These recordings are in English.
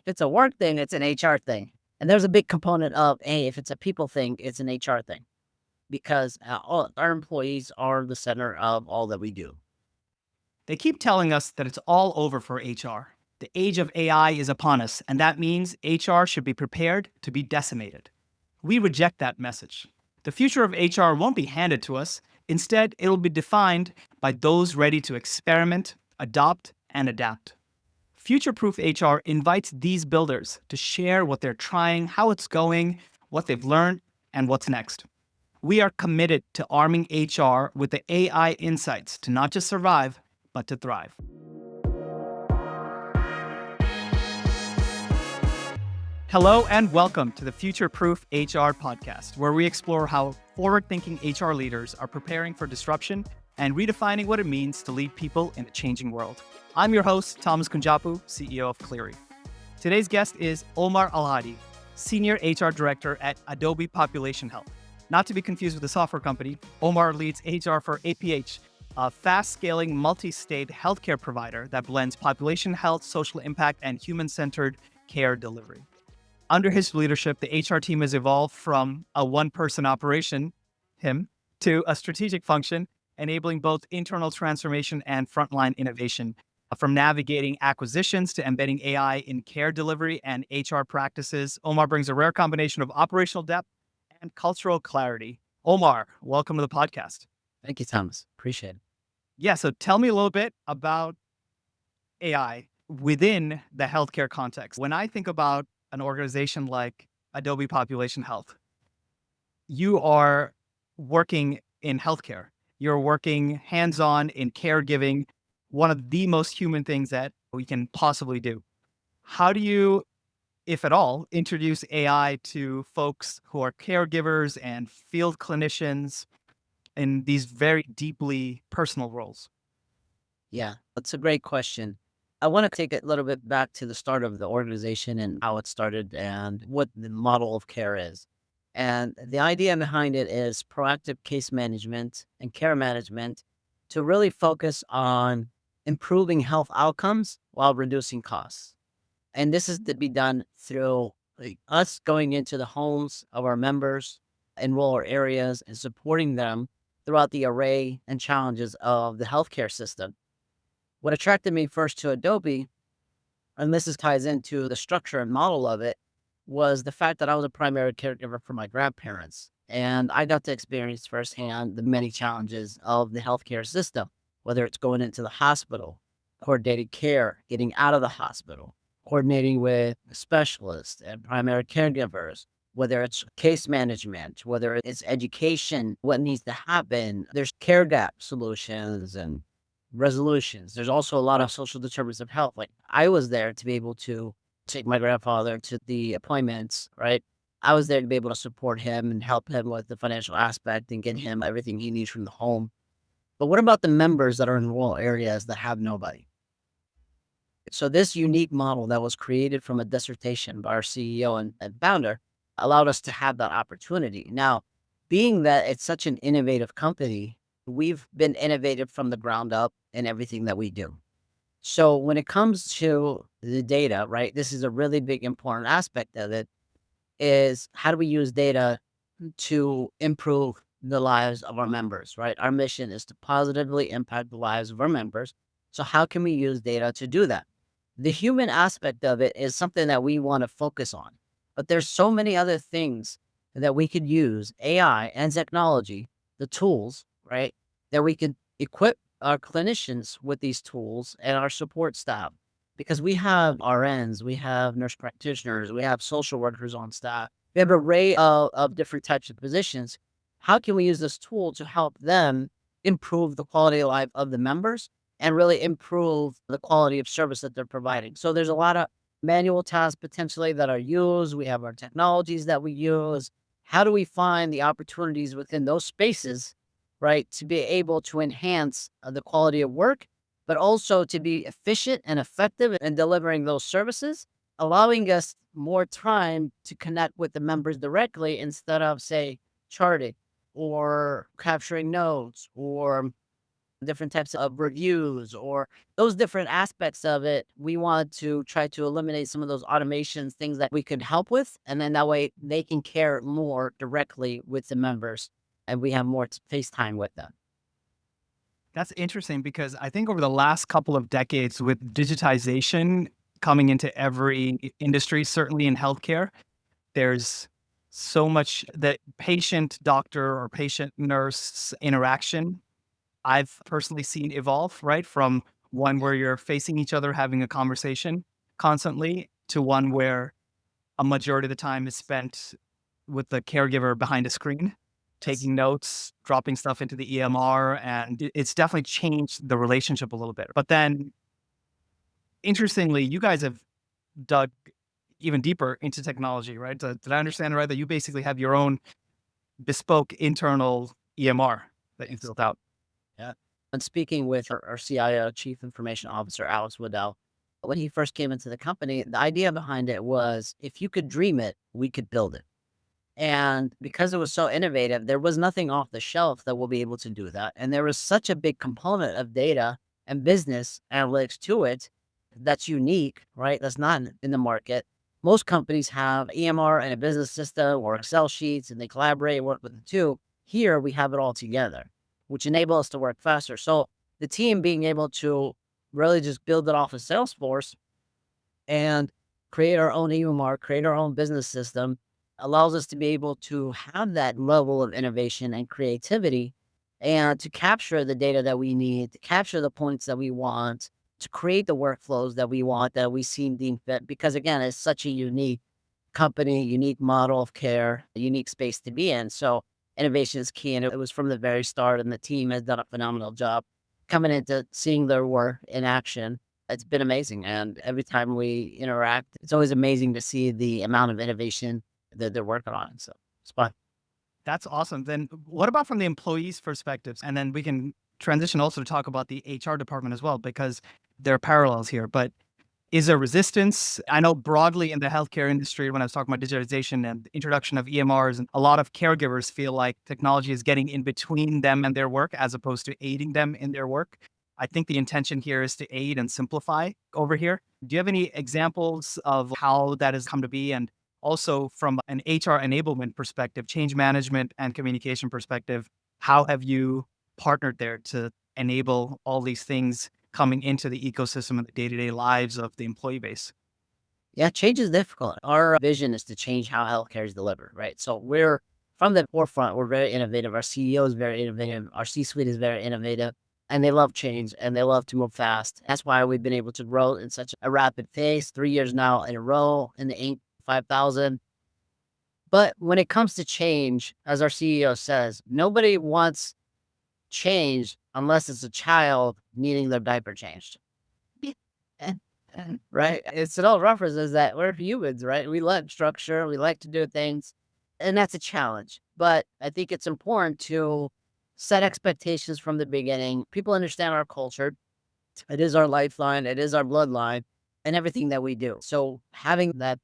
it's a work thing, it's an HR thing. And there's a big component of, hey, if it's a people thing, it's an HR thing because all our employees are the center of all that we do. They keep telling us that it's all over for HR. The age of AI is upon us, and that means HR should be prepared to be decimated. We reject that message. The future of HR won't be handed to us. Instead, it'll be defined by those ready to experiment, adopt, and adapt. Future Proof HR invites these builders to share what they're trying, how it's going, what they've learned, and what's next. We are committed to arming HR with the AI insights to not just survive, but to thrive. Hello and welcome to the Future Proof HR podcast, where we explore how forward-thinking HR leaders are preparing for disruption and redefining what it means to lead people in a changing world. I'm your host, Thomas Kunjappu, CEO of Cleary. Today's guest is Omar Alhadi, Senior HR Director at Adobe Population Health. Not to be confused with the software company, Omar leads HR for APH, a fast-scaling multi-state healthcare provider that blends population health, social impact, and human-centered care delivery. Under his leadership, the HR team has evolved from a one-person operation, him, to a strategic function, enabling both internal transformation and frontline innovation. From navigating acquisitions to embedding AI in care delivery and HR practices, Omar brings a rare combination of operational depth and cultural clarity. Omar, welcome to the podcast. Thank you, Thomas. Appreciate it. Yeah, so tell me a little bit about AI within the healthcare context. When I think about an organization like Adobe Population Health, you are working in healthcare. You're working hands-on in caregiving, one of the most human things that we can possibly do. How do you, if at all, introduce AI to folks who are caregivers and field clinicians in these very deeply personal roles? Yeah, that's a great question. I want to take it a little bit back to the start of the organization and how it started and what the model of care is. And the idea behind it is proactive case management and care management to really focus on improving health outcomes while reducing costs. And this is to be done through us going into the homes of our members in rural areas and supporting them throughout the array and challenges of the healthcare system. What attracted me first to Adobe, and ties into the structure and model of it, was the fact that I was a primary caregiver for my grandparents. And I got to experience firsthand the many challenges of the healthcare system, whether it's going into the hospital, coordinating care, getting out of the hospital, coordinating with specialists and primary caregivers, whether it's case management, whether it's education, what needs to happen. There's care gap solutions and resolutions. There's also a lot of social determinants of health. Like I was there to be able to take my grandfather to the appointments, right? I was there to be able to support him and help him with the financial aspect and get him everything he needs from the home. But what about the members that are in rural areas that have nobody? So this unique model that was created from a dissertation by our CEO and founder allowed us to have that opportunity. Now, being that it's such an innovative company, we've been innovative from the ground up in everything that we do. So when it comes to the data, right, this is a really big important aspect of it is how do we use data to improve the lives of our members, right? Our mission is to positively impact the lives of our members. So how can we use data to do that? The human aspect of it is something that we want to focus on, but there's so many other things that we could use AI and technology, the tools, right, that we could equip our clinicians with these tools and our support staff because we have RNs, we have nurse practitioners, we have social workers on staff. We have an array of different types of positions. How can we use this tool to help them improve the quality of life of the members and really improve the quality of service that they're providing? So there's a lot of manual tasks potentially that are used. We have our technologies that we use. How do we find the opportunities within those spaces, right, to be able to enhance the quality of work, but also to be efficient and effective in delivering those services, allowing us more time to connect with the members directly instead of, say, charting or capturing notes or different types of reviews, or those different aspects of it. We want to try to eliminate some of those automations, things that we could help with. And then that way they can care more directly with the members and we have more face time with them. That's interesting because I think over the last couple of decades, with digitization coming into every industry, certainly in healthcare, there's so much that patient doctor or patient nurse interaction I've personally seen evolve, right? From one Yeah. where you're facing each other, having a conversation constantly, to one where a majority of the time is spent with the caregiver behind a screen, Yes. taking notes, dropping stuff into the EMR, and it's definitely changed the relationship a little bit. But then, interestingly, you guys have dug even deeper into technology, right? Did I understand it right that you basically have your own bespoke internal EMR that you've Yes. built out? Yeah. And speaking with our CIO, Chief Information Officer, Alex Waddell, when he first came into the company, the idea behind it was if you could dream it, we could build it. And because it was so innovative, there was nothing off the shelf that will be able to do that. And there was such a big component of data and business analytics to it that's unique, right? That's not in the market. Most companies have EMR and a business system or Excel sheets and they collaborate and work with the two. Here we have it all together, which enable us to work faster. So the team being able to really just build it off of Salesforce and create our own EMR, create our own business system, allows us to be able to have that level of innovation and creativity and to capture the data that we need, to capture the points that we want, to create the workflows that we want, that we seem deemed fit. Because again, it's such a unique company, unique model of care, a unique space to be in. So innovation is key. And it was from the very start, and the team has done a phenomenal job coming into seeing their work in action. It's been amazing. And every time we interact, it's always amazing to see the amount of innovation that they're working on. So it's fun. That's awesome. Then what about from the employees' perspectives? And then we can transition also to talk about the HR department as well, because there are parallels here. But is there resistance? I know broadly in the healthcare industry, when I was talking about digitization and the introduction of EMRs, and a lot of caregivers feel like technology is getting in between them and their work as opposed to aiding them in their work. I think the intention here is to aid and simplify over here. Do you have any examples of how that has come to be? And also from an HR enablement perspective, change management and communication perspective, how have you partnered there to enable all these things coming into the ecosystem and the day-to-day lives of the employee base? Yeah, change is difficult. Our vision is to change how healthcare is delivered, right? So we're from the forefront. We're very innovative. Our CEO is very innovative. Our C-suite is very innovative, and they love change and they love to move fast. That's why we've been able to grow in such a rapid pace. 3 years now in a row in the Inc. 5,000. But when it comes to change, as our CEO says, nobody wants change unless it's a child needing their diaper changed. Yeah, right? It all references that we're humans, right? We like structure, we like to do things, and that's a challenge. But I think it's important to set expectations from the beginning. People understand our culture. It is our lifeline, it is our bloodline, and everything that we do. So having that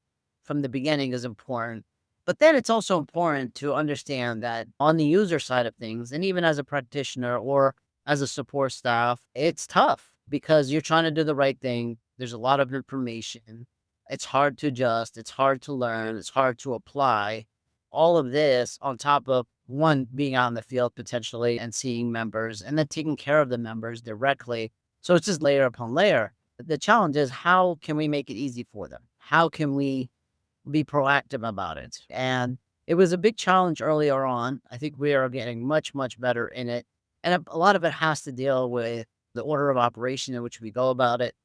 from the beginning is important. But then it's also important to understand that on the user side of things, and even as a practitioner or as a support staff, it's tough because you're trying to do the right thing. There's a lot of information. It's hard to adjust, it's hard to learn, it's hard to apply. All of this on top of one being out in the field potentially and seeing members and then taking care of the members directly, so it's just layer upon layer. The challenge is how can we make it easy for them? How can we be proactive about it? And it was a big challenge earlier on. I think we are getting much, much better in it. And a lot of it has to deal with the order of operation in which we go about it.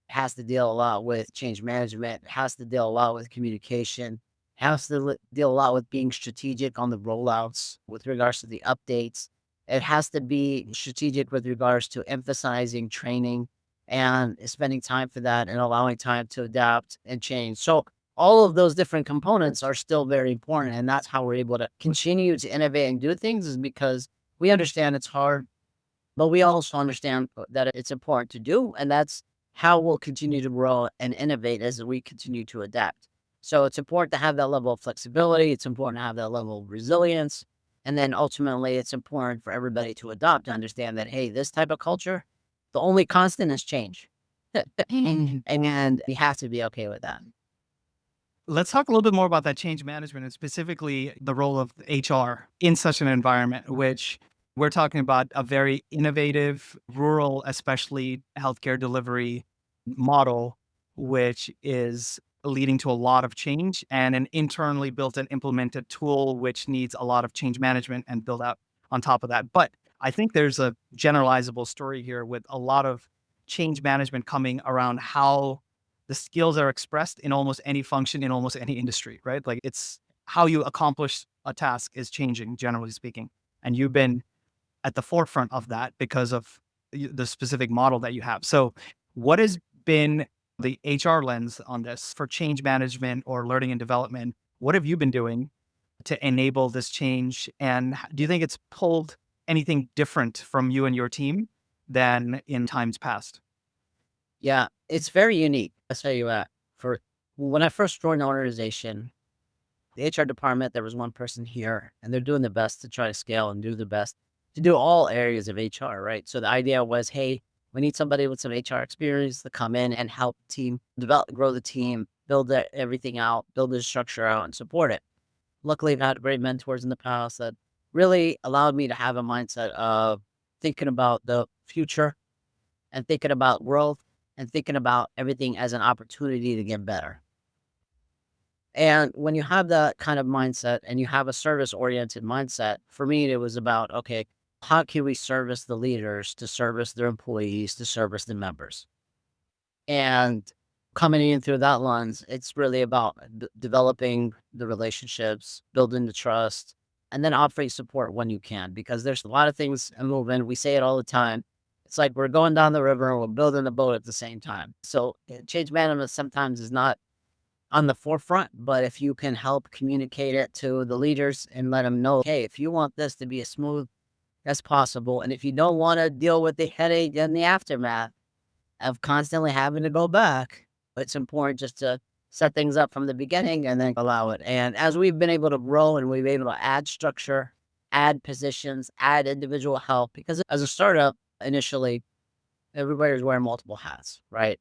Has to deal a lot with change management, has to deal a lot with communication, has to deal a lot with being strategic on the rollouts with regards to the updates. It has to be strategic with regards to emphasizing training and spending time for that and allowing time to adapt and change. So all of those different components are still very important. And that's how we're able to continue to innovate and do things is because we understand it's hard, but we also understand that it's important to do, and that's how we'll continue to grow and innovate as we continue to adapt. So it's important to have that level of flexibility. It's important to have that level of resilience. And then ultimately, it's important for everybody to adopt to understand that, hey, this type of culture, the only constant is change. And we have to be okay with that. Let's talk a little bit more about that change management and specifically the role of HR in such an environment, which we're talking about a very innovative, rural, especially healthcare delivery model, which is leading to a lot of change and an internally built and implemented tool, which needs a lot of change management and build out on top of that. But I think there's a generalizable story here with a lot of change management coming around how the skills are expressed in almost any function in almost any industry, right? Like it's how you accomplish a task is changing, generally speaking. And you've been at the forefront of that because of the specific model that you have. So, what has been the HR lens on this for change management or learning and development? What have you been doing to enable this change? And do you think it's pulled anything different from you and your team than in times past? Yeah, it's very unique. I'll tell you what. For when I first joined the organization, the HR department, there was one person here, and they're doing the best to try to scale and do the best to do all areas of HR, right? So the idea was, hey, we need somebody with some HR experience to come in and help the team develop, grow the team, build everything out, build the structure out, and support it. Luckily, I've had great mentors in the past that really allowed me to have a mindset of thinking about the future and thinking about growth and thinking about everything as an opportunity to get better. And when you have that kind of mindset and you have a service oriented mindset, for me, it was about, okay, how can we service the leaders to service their employees, to service the members? And coming in through that lens, it's really about developing the relationships, building the trust, and then offering support when you can, because there's a lot of things moving. We say it all the time. It's like we're going down the river and we're building a boat at the same time. So change management sometimes is not on the forefront, but if you can help communicate it to the leaders and let them know, hey, if you want this to be as smooth as possible, and if you don't want to deal with the headache and the aftermath of constantly having to go back, it's important just to set things up from the beginning and then allow it. And as we've been able to grow and we've been able to add structure, add positions, add individual help, because as a startup, initially, everybody was wearing multiple hats, right?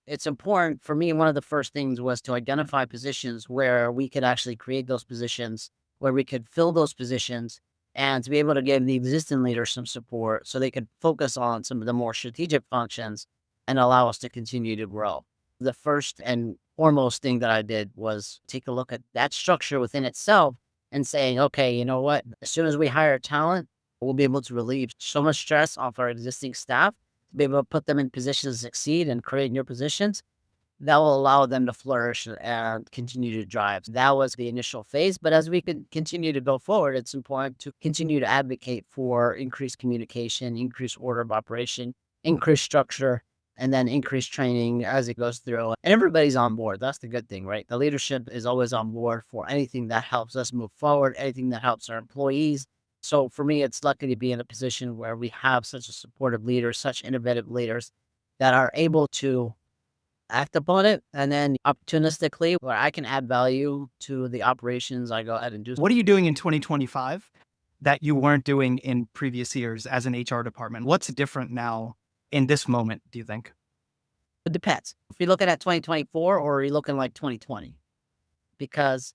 It's important for me. One of the first things was to identify positions where we could actually create those positions, where we could fill those positions, and to be able to give the existing leaders some support so they could focus on some of the more strategic functions and allow us to continue to grow. The first and foremost thing that I did was take a look at that structure within itself and saying, okay, you know what? As soon as we hire talent, we'll be able to relieve so much stress off our existing staff to be able to put them in positions to succeed and create new positions that will allow them to flourish and continue to drive. That was the initial phase. But as we could continue to go forward, it's important to continue to advocate for increased communication, increased order of operation, increased structure, and then increased training as it goes through. And everybody's on board. That's the good thing, right? The leadership is always on board for anything that helps us move forward, anything that helps our employees. So for me, it's lucky to be in a position where we have such a supportive leader, such innovative leaders that are able to act upon it, and then opportunistically, where I can add value to the operations, I go ahead and do. What are you doing in 2025 that you weren't doing in previous years as an HR department? What's different now in this moment, do you think? It depends. If you're looking at 2024 or you're looking like 2020, because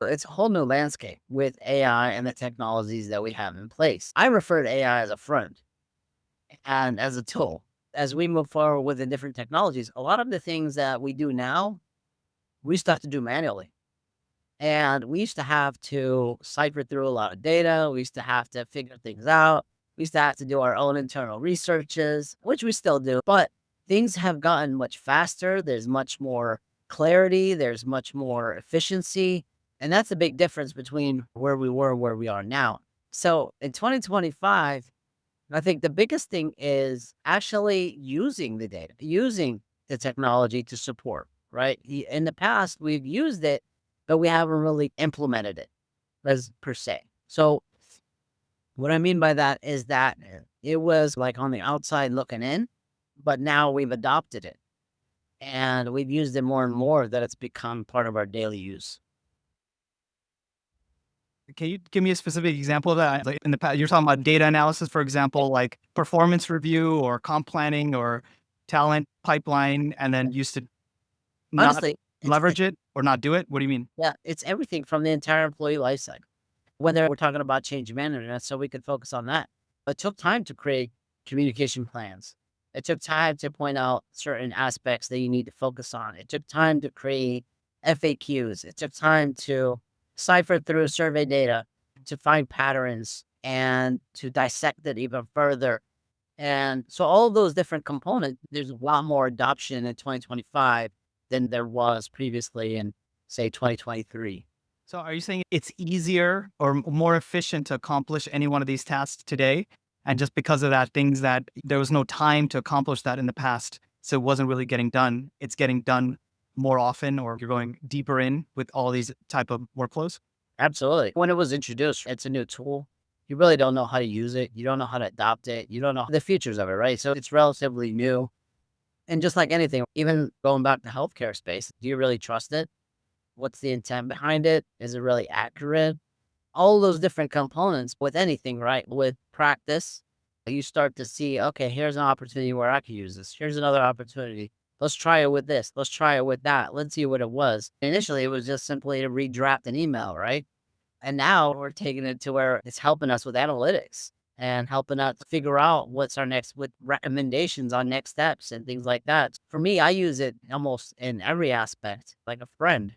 it's a whole new landscape with AI and the technologies that we have in place. I refer to AI as a friend and as a tool. As we move forward with the different technologies, a lot of the things that we do now, we used to have to do manually. And we used to have to cipher through a lot of data. We used to have to figure things out. We used to have to do our own internal researches, which we still do. But things have gotten much faster. There's much more clarity. There's much more efficiency. And that's a big difference between where we were and where we are now. So in 2025, I think the biggest thing is actually using the data, using the technology to support, right? In the past, we've used it, but we haven't really implemented it as per se. So what I mean by that is that it was like on the outside looking in, but now we've adopted it and we've used it more and more that it's become part of our daily use. Can you give me a specific example of that? Like in the past, you're talking about data analysis, for example, like performance review or comp planning or talent pipeline, and then used to not Honestly, leverage it or not do it? What do you mean? yeah, it's everything from the entire employee life cycle. Whether we're talking about change management, so we could focus on that. It took time to create communication plans. It took time to point out certain aspects that you need to focus on. It took time to create FAQs. It took time to cipher through survey data to find patterns and to dissect it even further. And so all of those different components, there's a lot more adoption in 2025 than there was previously in, say, 2023. So are you saying it's easier or more efficient to accomplish any one of these tasks today? And just because of that, things that there was no time to accomplish that in the past, so it wasn't really getting done. It's getting done more often, or you're going deeper in with all these type of workflows? Absolutely. When it was introduced, it's a new tool. You really don't know how to use it. You don't know how to adopt it. You don't know the features of it, right? So it's relatively new. And just like anything, even going back to healthcare space, do you really trust it? What's the intent behind it? Is it really accurate? All those different components with anything, right? With practice, you start to see, okay, here's an opportunity where I can use this. Here's another opportunity. Let's try it with this. Let's try it with that. Let's see what it was. Initially, it was just simply to redraft an email, right? And now we're taking it to where it's helping us with analytics and helping us figure out what's our next with recommendations on next steps and things like that. For me, I use it almost in every aspect, like a friend.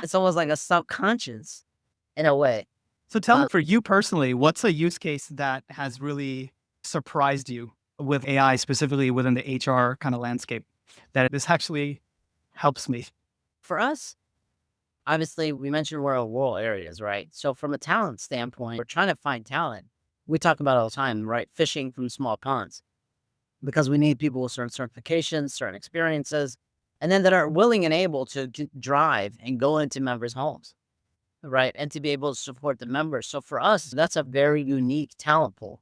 It's almost like a subconscious in a way. So tell me, Uh, for you personally, what's a use case that has really surprised you with AI, specifically within the HR kind of landscape, that this actually helps me? for us, obviously, we mentioned we're in rural areas, right? So from a talent standpoint, we're trying to find talent. We talk about it all the time, right? Fishing from small ponds because we need people with certain certifications, certain experiences, and then that are willing and able to drive and go into members' homes, right? And to be able to support the members. So for us, that's a very unique talent pool.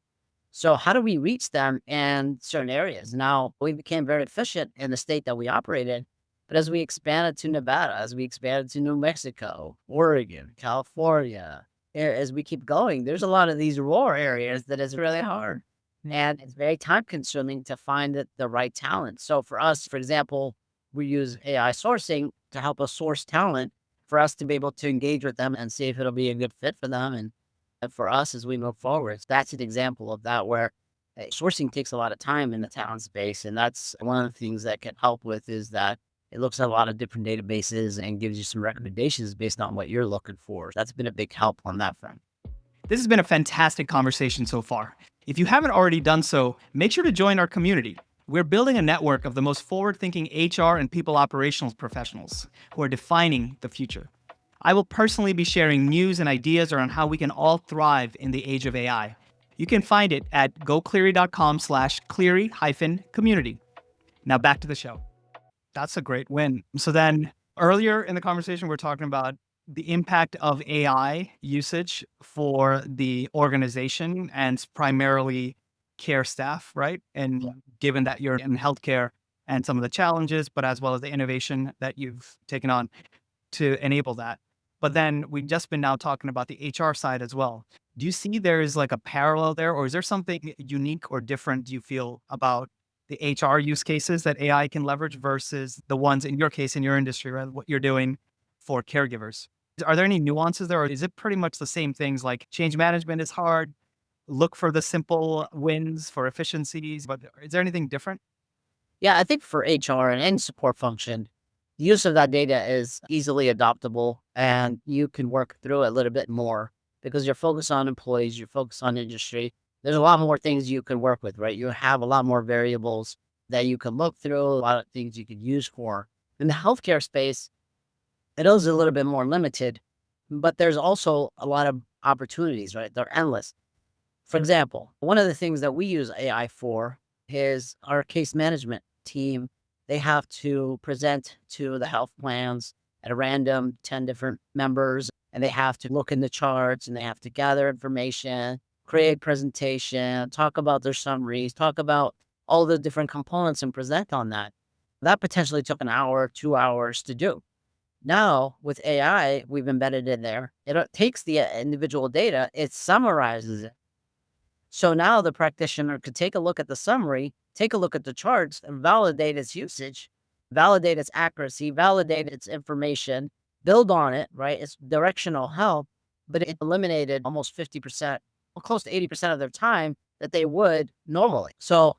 So how do we reach them in certain areas? Now, we became very efficient in the state that we operate in, but as we expanded to Nevada, as we expanded to New Mexico, Oregon, California, as we keep going, there's a lot of these rural areas that is really hard. And it's very time consuming to find the right talent. So for us, for example, we use AI sourcing to help us source talent for us to be able to engage with them and see if it'll be a good fit for them and for us as we move forward. That's an example of that where sourcing takes a lot of time in the talent space. And that's one of the things that can help with is that it looks at a lot of different databases and gives you some recommendations based on what you're looking for. That's been a big help on that front. This has been a fantastic conversation so far. If you haven't already done so, make sure to join our community. We're building a network of the most forward-thinking HR and people operations professionals who are defining the future. I will personally be sharing news and ideas around how we can all thrive in the age of AI. You can find it at gocleary.com/Cleary-community. Now back to the show. That's a great win. So then earlier in the conversation, we're talking about the impact of AI usage for the organization and primarily care staff, right? And given that you're in healthcare and some of the challenges, but as well as the innovation that you've taken on to enable that. But then we've just been now talking about the HR side as well. Do you see there is like a parallel there, or is there something unique or different do you feel about the HR use cases that AI can leverage versus the ones in your case, in your industry, right? What you're doing for caregivers? Are there any nuances there, or is it pretty much the same things like change management is hard? Look for the simple wins for efficiencies, but is there anything different? Yeah, I think for HR and any support function, the use of that data is easily adoptable and you can work through it a little bit more because you're focused on employees, you're focused on industry. There's a lot more things you can work with, right? You have a lot more variables that you can look through, a lot of things you could use for. In the healthcare space, it is a little bit more limited, but there's also a lot of opportunities, right? They're endless. For example, one of the things that we use AI for is our case management team. They have to present to the health plans at a random 10 different members, and they have to look in the charts and they have to gather information, create presentation, talk about their summaries, talk about all the different components and present on that. That potentially took an hour, 2 hours to do. Now, with AI, we've embedded in there, it takes the individual data, it summarizes it. So now the practitioner could take a look at the summary, take a look at the charts, and validate its usage, validate its accuracy, validate its information, build on it, right? It's directional help, but it eliminated almost 50%, well, close to 80% of their time that they would normally. So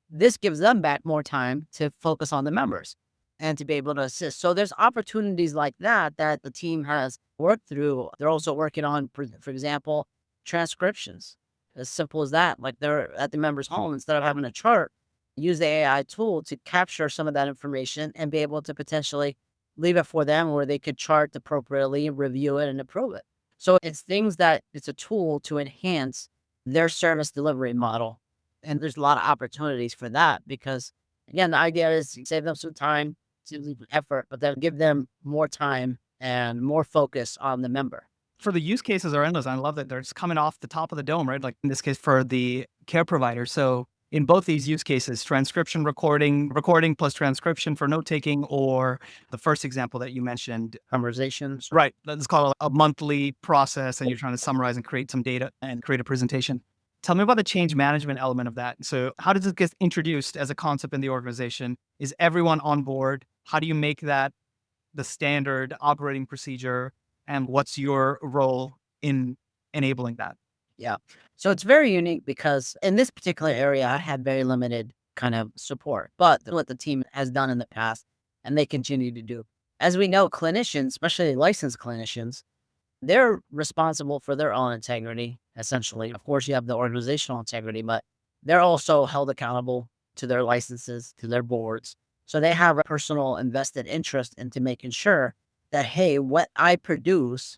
this gives them back more time to focus on the members and to be able to assist. So there's opportunities like that that the team has worked through. They're also working on, for example, transcriptions. As simple as that. Like they're at the member's home, instead of having a chart, use the AI tool to capture some of that information and be able to potentially leave it for them where they could chart appropriately, review it, and approve it. So it's things that it's a tool to enhance their service delivery model, and there's a lot of opportunities for that because, again, the idea is to save them some time, some effort, but then give them more time and more focus on the member. For the use cases are endless. I love that they're just coming off the top of the dome, right? Like in this case for the care provider. So in both these use cases, transcription, recording plus transcription for note taking, or the first example that you mentioned, Conversations. right? Let's call it a monthly process and you're trying to summarize and create some data and create a presentation. Tell me about the change management element of that. So how does it get introduced as a concept in the organization? Is everyone on board? How do you make that the standard operating procedure? And what's your role in enabling that? Yeah. So it's very unique because in this particular area, I had very limited kind of support, but what the team has done in the past and they continue to do. As we know, clinicians, especially licensed clinicians, they're responsible for their own integrity, essentially. Of course, you have the organizational integrity, but they're also held accountable to their licenses, to their boards. So they have a personal invested interest into making sure that, hey, what I produce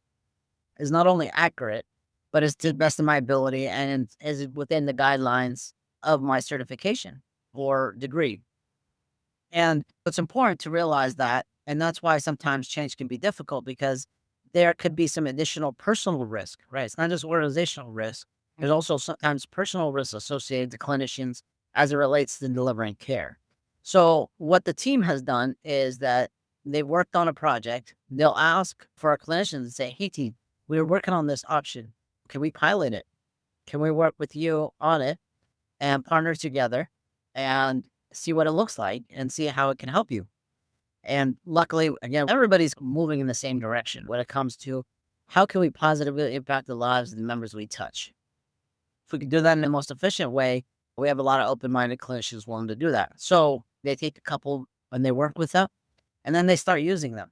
is not only accurate, but is to the best of my ability and is within the guidelines of my certification or degree. And it's important to realize that. And that's why sometimes change can be difficult because there could be some additional personal risk, right? It's not just organizational risk. There's also sometimes personal risk associated to clinicians as it relates to delivering care. So what the team has done is that they worked on a project. They'll ask for our clinicians and say, hey team, we're working on this option. Can we pilot it? Can we work with you on it and partner together and see what it looks like and see how it can help you? And luckily, again, everybody's moving in the same direction when it comes to how can we positively impact the lives of the members we touch. If we can do that in the most efficient way, we have a lot of open-minded clinicians willing to do that. So they take a couple and they work with them, and then they start using them.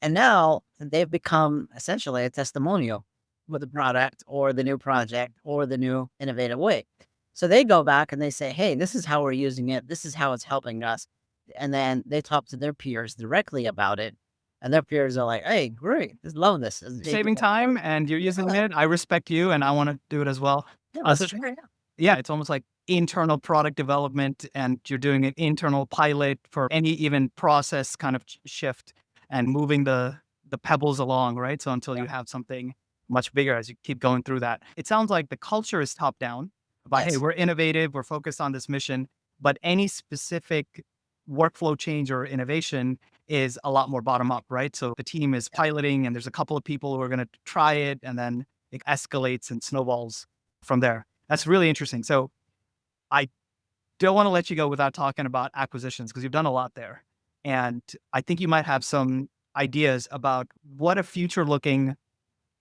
And now they've become essentially a testimonial with the product or the new project or the new innovative way. So they go back and they say, hey, this is how we're using it. This is how it's helping us. And then they talk to their peers directly about it. And their peers are like, hey, great. Just love this. And they Saving time and you're using it. I respect you and I want to do it as well. yeah, So yeah, it's almost like internal product development and you're doing an internal pilot for any even process kind of shift and moving the pebbles along, right? So until you have something much bigger as you keep going through that. It sounds like the culture is top down by, hey, yes. we're innovative, we're focused on this mission, but any specific workflow change or innovation is a lot more bottom up, right? So the team is piloting and there's a couple of people who are going to try it and then it escalates and snowballs from there. That's really interesting. So I don't want to let you go without talking about acquisitions because you've done a lot there. And I think you might have some ideas about what a future looking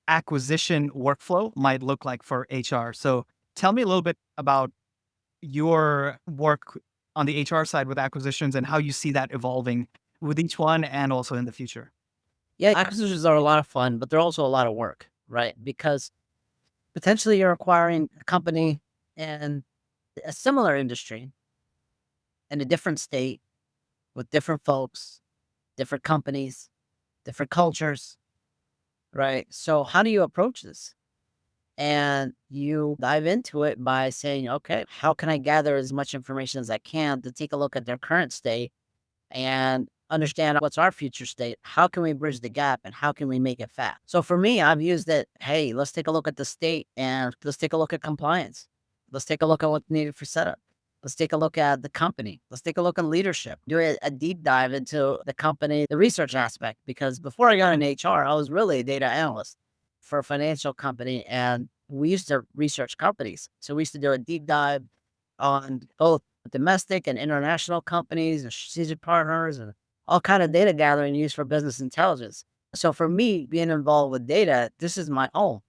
acquisition workflow might look like for HR. So tell me a little bit about your work on the HR side with acquisitions and how you see that evolving with each one and also in the future. Yeah, acquisitions are a lot of fun, but they're also a lot of work, right? Because potentially you're acquiring a company in a similar industry in a different state with different folks, different companies, different cultures, right? So how do you approach this? And you dive into it by saying, okay, how can I gather as much information as I can to take a look at their current state and understand what's our future state? How can we bridge the gap and how can we make it fast? So for me, I've used it. Hey, let's take a look at the state and let's take a look at compliance. Let's take a look at what's needed for setup. Let's take a look at the company. Let's take a look at leadership. Do a deep dive into the company, the research aspect, because before I got in HR, I was really a data analyst for a financial company. And we used to research companies. So we used to do a deep dive on both domestic and international companies and strategic partners and all kind of data gathering used for business intelligence. So for me, being involved with data, this is my own.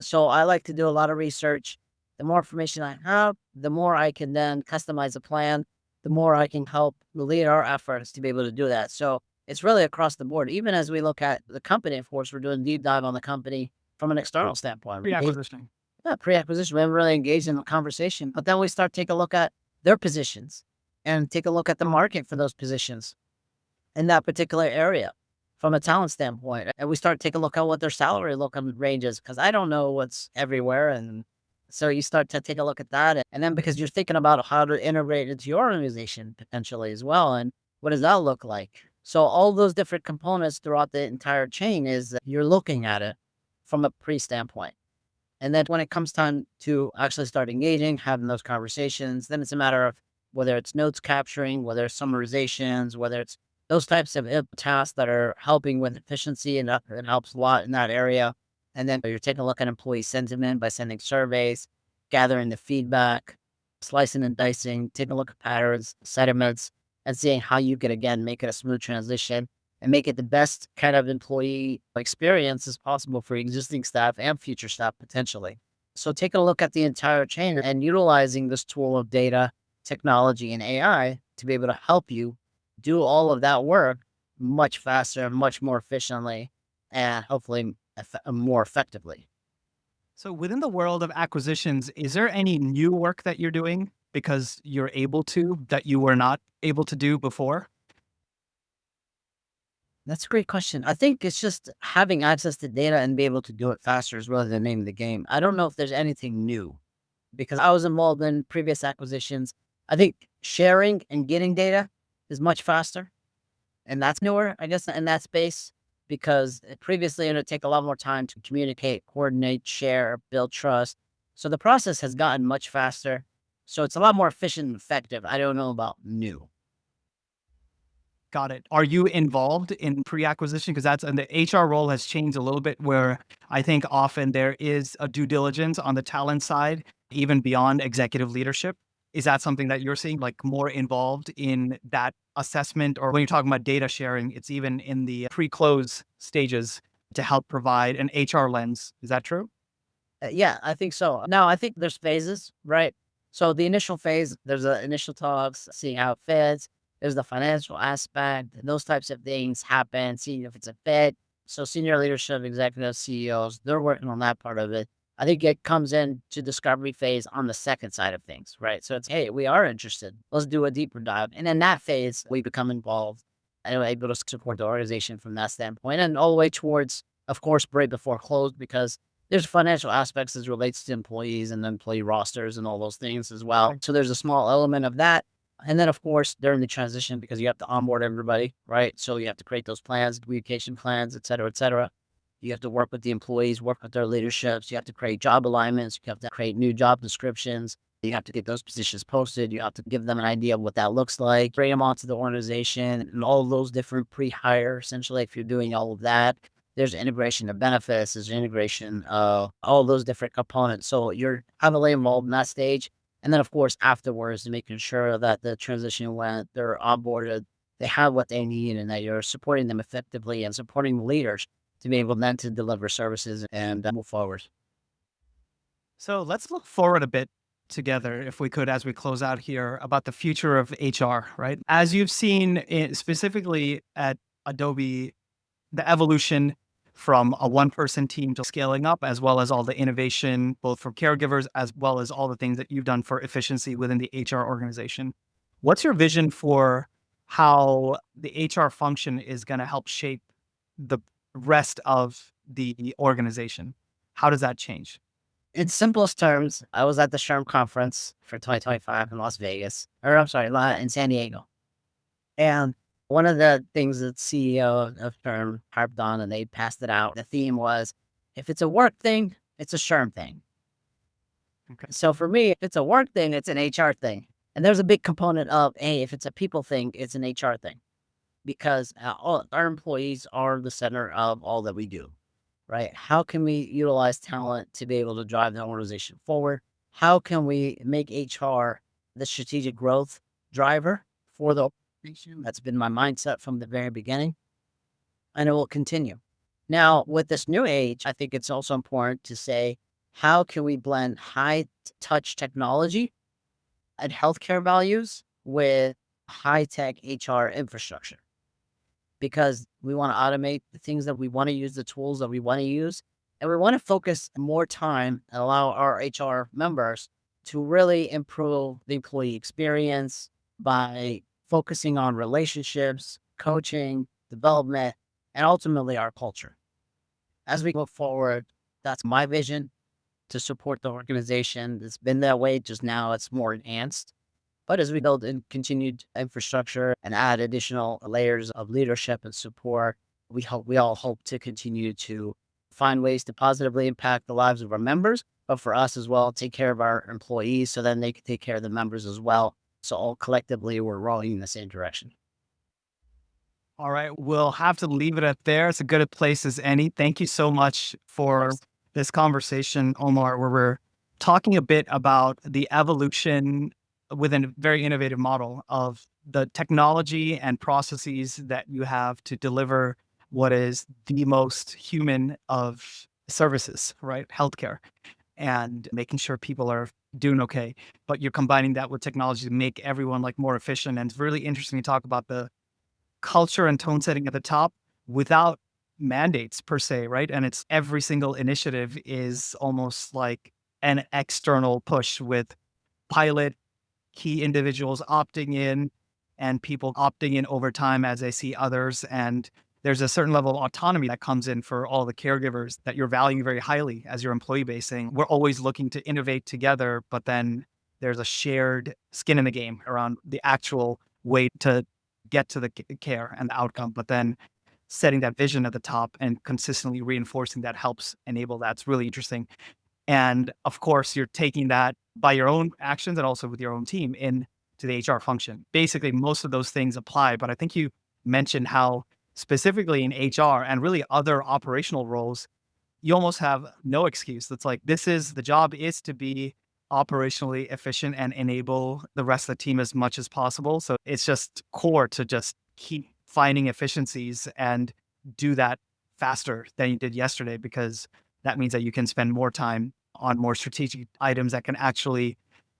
So I like to do a lot of research. The more information I have, the more I can then customize a plan, the more I can help lead our efforts to be able to do that. So it's really across the board. Even as we look at the company, of course, we're doing deep dive on the company from an external standpoint. Pre-acquisitioning. Yeah, pre-acquisition, we haven't really engaged in a conversation, but then we start take a look at their positions and take a look at the market for those positions in that particular area from a talent standpoint. And we start taking a look at what their salary looking ranges because I don't know what's everywhere. And so you start to take a look at that. And then because you're thinking about how to integrate into your organization potentially as well. And what does that look like? So all those different components throughout the entire chain is that you're looking at it from a pre standpoint. And then when it comes time to actually start engaging, having those conversations, then it's a matter of whether it's notes capturing, whether it's summarizations, whether it's those types of tasks that are helping with efficiency, and it helps a lot in that area. And then you're taking a look at employee sentiment by sending surveys, gathering the feedback, slicing and dicing, taking a look at patterns, sentiments, and seeing how you could again make it a smooth transition and make it the best kind of employee experience as possible for existing staff and future staff potentially. So taking a look at the entire chain and utilizing this tool of data, technology, and AI to be able to help you do all of that work much faster, much more efficiently, and hopefully more effectively. So within the world of acquisitions, is there any new work that you're doing because you're able to that you were not able to do before? That's a great question. I think it's just having access to data and be able to do it faster is really the name of the game. I don't know if there's anything new because I was involved in previous acquisitions. I think sharing and getting data is much faster. And that's newer, I guess, in that space because previously it would take a lot more time to communicate, coordinate, share, build trust. So the process has gotten much faster. So it's a lot more efficient and effective. I don't know about new. Got it. Are you involved in pre-acquisition? Because that's and the HR role has changed a little bit where I think often there is a due diligence on the talent side, even beyond executive leadership. Is that something that you're seeing, like more involved in that assessment? Or when you're talking about data sharing, it's even in the pre-close stages to help provide an HR lens. Is that true? Yeah, I think so. Now, I think there's phases, right? So the initial phase, there's the initial talks, seeing how it fits. There's the financial aspect, and those types of things happen, seeing if it's a fit. So senior leadership, executives, CEOs, they're working on that part of it. I think it comes in to discovery phase on the second side of things, right? So it's, hey, we are interested. Let's do a deeper dive. And in that phase, we become involved and we're able to support the organization from that standpoint and all the way towards, of course, right before close, because there's financial aspects as relates to employees and employee rosters and all those things as well. So there's a small element of that. And then, of course, during the transition, because you have to onboard everybody, right? So you have to create those plans, communication plans, et cetera, et cetera. You have to work with the employees, work with their leaderships. You have to create job alignments. You have to create new job descriptions. You have to get those positions posted. You have to give them an idea of what that looks like, bring them onto the organization, and all those different pre-hire, essentially, if you're doing all of that. There's integration of benefits, there's integration of all those different components. So you're heavily involved in that stage. And then, of course, afterwards, making sure that the transition went, they're onboarded, they have what they need, and that you're supporting them effectively and supporting the leaders to be able then to deliver services and move forward. So let's look forward a bit together, if we could, as we close out here about the future of HR, right? As you've seen specifically at Adobe, the evolution from a one person team to scaling up, as well as all the innovation, both for caregivers, as well as all the things that you've done for efficiency within the HR organization. What's your vision for how the HR function is going to help shape the rest of the organization? How does that change? In simplest terms, I was at the SHRM conference for 2025 in Las Vegas, or I'm sorry, in San Diego. And one of the things that CEO of SHRM harped on and they passed it out, the theme was, if it's a work thing, it's a SHRM thing. Okay. So for me, if it's a work thing, it's an HR thing. And there's a big component of, hey, if it's a people thing, it's an HR thing because all our employees are the center of all that we do, right? How can we utilize talent to be able to drive the organization forward? How can we make HR the strategic growth driver for the organization? That's been my mindset from the very beginning, and it will continue. Now, with this new age, I think it's also important to say, how can we blend high touch technology and healthcare values with high tech HR infrastructure? Because we want to automate the things that we want to use, the tools that we want to use, and we want to focus more time and allow our HR members to really improve the employee experience by focusing on relationships, coaching, development, and ultimately our culture. As we go forward, that's my vision to support the organization. It's been that way, just now it's more enhanced. But as we build in continued infrastructure and add additional layers of leadership and support, we all hope to continue to find ways to positively impact the lives of our members, but for us as well, take care of our employees so then they can take care of the members as well. So all collectively we're rowing in the same direction. All right, we'll have to leave it at there. It's a good a place as any. Thank you so much for this conversation, Omar, where we're talking a bit about the evolution within a very innovative model of the technology and processes that you have to deliver what is the most human of services, right? Healthcare, and making sure people are doing okay. But you're combining that with technology to make everyone like more efficient. And it's really interesting to talk about the culture and tone setting at the top without mandates per se, right? And it's every single initiative is almost like an external push with pilot key individuals opting in and people opting in over time as they see others. And there's a certain level of autonomy that comes in for all the caregivers that you're valuing very highly as your employee base, saying we're always looking to innovate together, but then there's a shared skin in the game around the actual way to get to the care and the outcome. But then setting that vision at the top and consistently reinforcing that helps enable that. It's really interesting. And of course, you're taking that by your own actions and also with your own team into the HR function. Basically, most of those things apply. But I think you mentioned how specifically in HR and really other operational roles, you almost have no excuse. That's like, this is the job is to be operationally efficient and enable the rest of the team as much as possible. So it's just core to just keep finding efficiencies and do that faster than you did yesterday, because that means that you can spend more time on more strategic items that can actually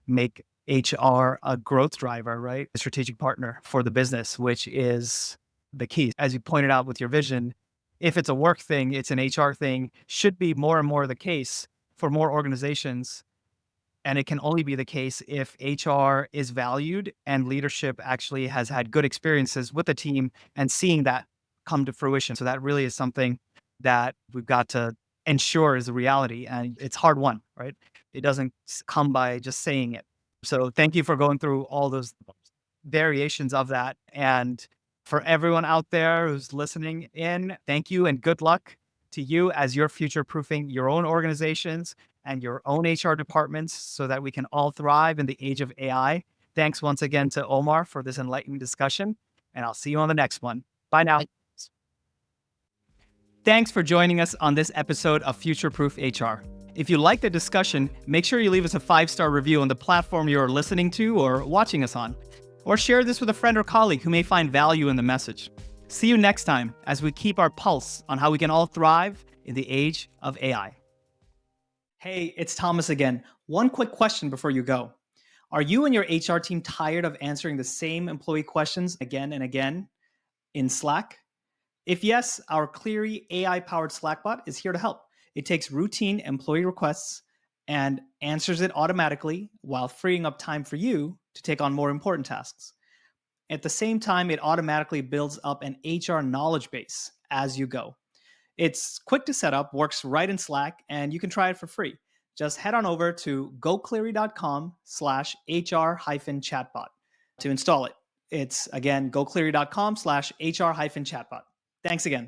make HR a growth driver, right? A strategic partner for the business, which is the key. As you pointed out with your vision, if it's a work thing, it's an HR thing, should be more and more the case for more organizations. And it can only be the case if HR is valued and leadership actually has had good experiences with the team and seeing that come to fruition. So that really is something that we've got to ensure is a reality. And it's hard won, right? It doesn't come by just saying it. So thank you for going through all those variations of that. And for everyone out there who's listening in, thank you and good luck to you as you're future proofing your own organizations and your own HR departments so that we can all thrive in the age of AI. Thanks once again to Omar for this enlightening discussion, and I'll see you on the next one. Bye now. Thanks for joining us on this episode of Future Proof HR. If you like the discussion, make sure you leave us a 5-star review on the platform you're listening to or watching us on, or share this with a friend or colleague who may find value in the message. See you next time as we keep our pulse on how we can all thrive in the age of AI. Hey, it's Thomas again. One quick question before you go. Are you and your HR team tired of answering the same employee questions again and again in Slack? If yes, our Cleary AI-powered Slackbot is here to help. It takes routine employee requests and answers it automatically while freeing up time for you to take on more important tasks. At the same time, it automatically builds up an HR knowledge base as you go. It's quick to set up, works right in Slack, and you can try it for free. Just head on over to gocleary.com/HR-chatbot to install it. It's again, gocleary.com/HR-chatbot. Thanks again.